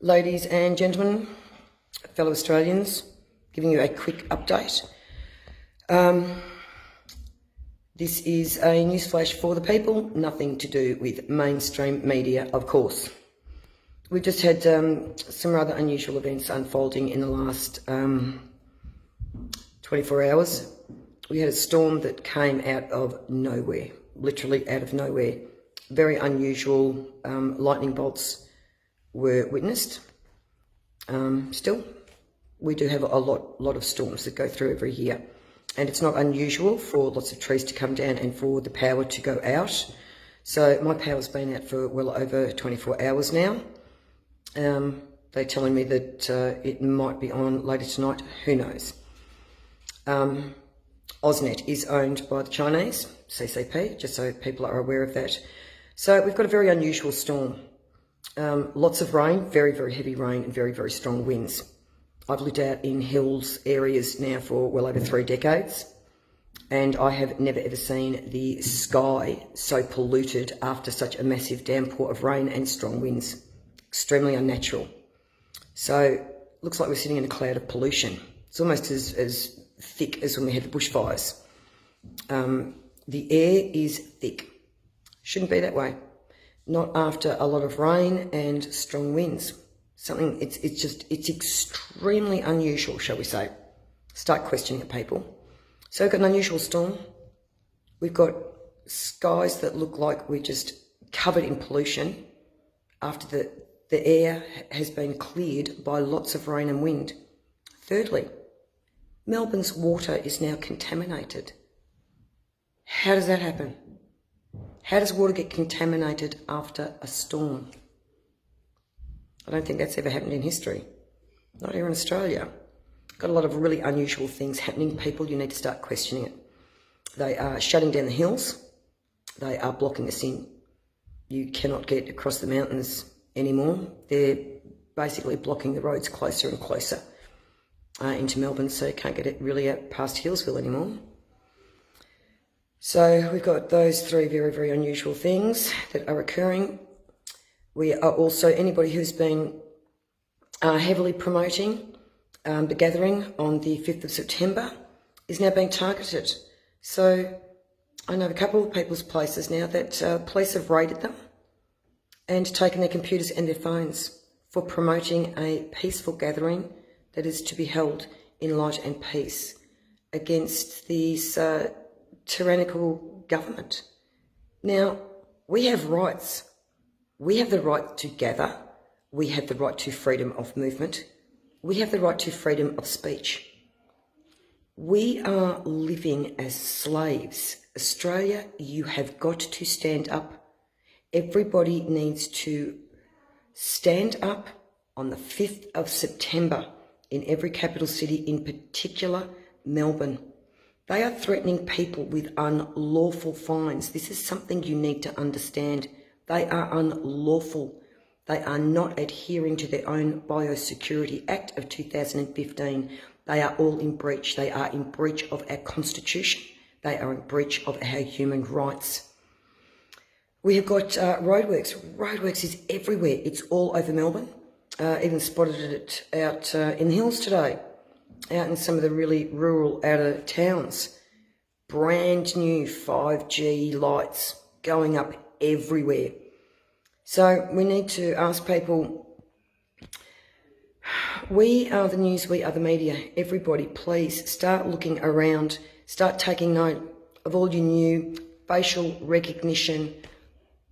Ladies and gentlemen, fellow Australians, giving you a quick update. This is a newsflash for the people, nothing to do with mainstream media, of course. We've just had some rather unusual events unfolding in the last 24 hours. We had a storm that came out of nowhere, literally out of nowhere. Very unusual lightning bolts were witnessed. Still, we do have a lot of storms that go through every year, and it's not unusual for lots of trees to come down and for the power to go out. So my power's been out for well over 24 hours now. They're telling me that it might be on later tonight, who knows. AusNet is owned by the Chinese, CCP, just so people are aware of that. So we've got a very unusual storm. Lots of rain, very heavy rain and very strong winds. I've lived out in hills areas now for well over 3 decades, and I have never ever seen the sky so polluted after such a massive downpour of rain and strong winds. Extremely unnatural. So looks like we're sitting in a cloud of pollution. It's almost as thick as when we had the bushfires. The air is thick. Shouldn't be that way. Not after a lot of rain and strong winds. It's extremely unusual, shall we say. Start questioning it, people. So we've got an unusual storm. We've got skies that look like we're just covered in pollution after the air has been cleared by lots of rain and wind. Thirdly, Melbourne's water is now contaminated. How does that happen? How does water get contaminated after a storm? I don't think that's ever happened in history. Not here in Australia. Got a lot of really unusual things happening. People, you need to start questioning it. They are shutting down the hills. They are blocking us in. You cannot get across the mountains anymore. They're basically blocking the roads closer and closer into Melbourne, so you can't get it really out past Healesville anymore. So we've got those 3 very unusual things that are occurring. We are also, anybody who's been heavily promoting the gathering on the 5th of September is now being targeted. So I know a couple of people's places now that police have raided them and taken their computers and their phones for promoting a peaceful gathering that is to be held in light and peace against these tyrannical government. Now, we have rights. We have the right to gather. We have the right to freedom of movement. We have the right to freedom of speech. We are living as slaves. Australia, you have got to stand up. Everybody needs to stand up on the 5th of September in every capital city, in particular Melbourne. They are threatening people with unlawful fines. This is something you need to understand. They are unlawful. They are not adhering to their own Biosecurity Act of 2015. They are all in breach. They are in breach of our Constitution. They are in breach of our human rights. We have got roadworks. Roadworks is everywhere. It's all over Melbourne. Even spotted it out in the hills today, out in some of the really rural outer towns. Brand new 5G lights going up everywhere. So we need to ask people, we are the news, we are the media. Everybody, please start looking around, start taking note of all your new facial recognition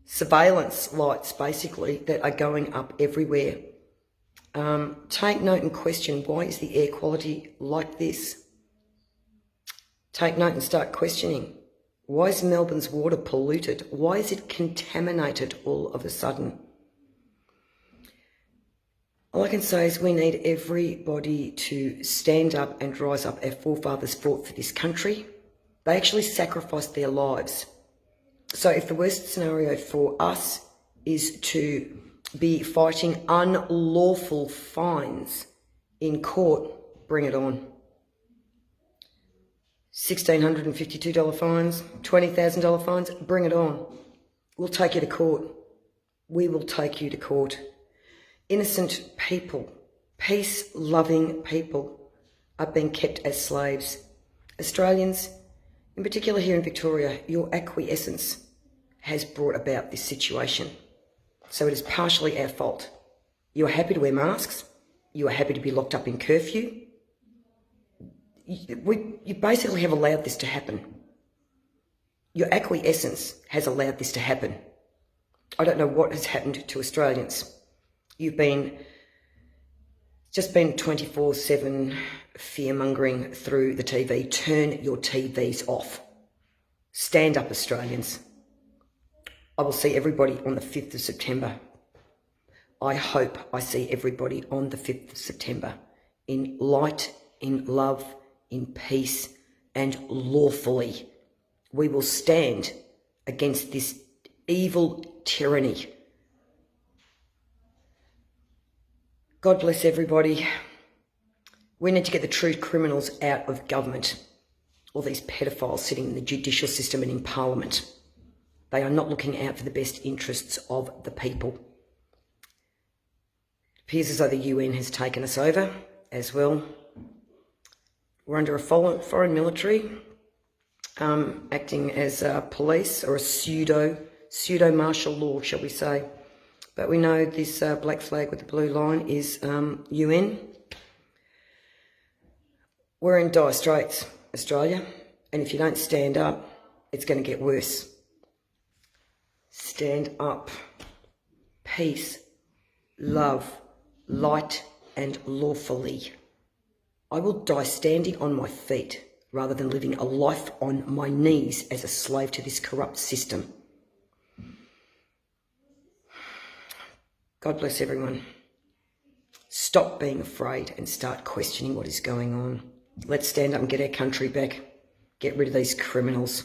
surveillance lights, basically, that are going up everywhere. Take note and question, why is the air quality like this? Take note and start questioning, why is Melbourne's water polluted? Why is it contaminated all of a sudden? All I can say is we need everybody to stand up and rise up. Our forefathers fought for this country. They actually sacrificed their lives. So if the worst scenario for us is to be fighting unlawful fines in court, bring it on. $1,652 fines, $20,000 fines, bring it on. We'll take you to court. We will take you to court. innocent people, peace-loving people are being kept as slaves. Australians, in particular here in Victoria, your acquiescence has brought about this situation. So it is partially our fault. You are happy to wear masks. You are happy to be locked up in curfew. You basically have allowed this to happen. Your acquiescence has allowed this to happen. I don't know what has happened to Australians. You've just been 24/7 fear-mongering through the TV. Turn your TVs off. Stand up, Australians. I will see everybody on the 5th of September. I hope I see everybody on the 5th of September in light, in love, in peace, and lawfully. We will stand against this evil tyranny. God bless everybody. We need to get the true criminals out of government. All these pedophiles sitting in the judicial system and in Parliament. They are not looking out for the best interests of the people. It appears as though the UN has taken us over as well. We're under a foreign military acting as police, or a pseudo martial law, shall we say. But we know this black flag with the blue line is UN. We're in dire straits, Australia, and if you don't stand up, it's going to get worse. Stand up. Peace, love, light, and lawfully. I will die standing on my feet rather than living a life on my knees as a slave to this corrupt system. God bless everyone. Stop being afraid and start questioning what is going on. Let's stand up and get our country back. Get rid of these criminals.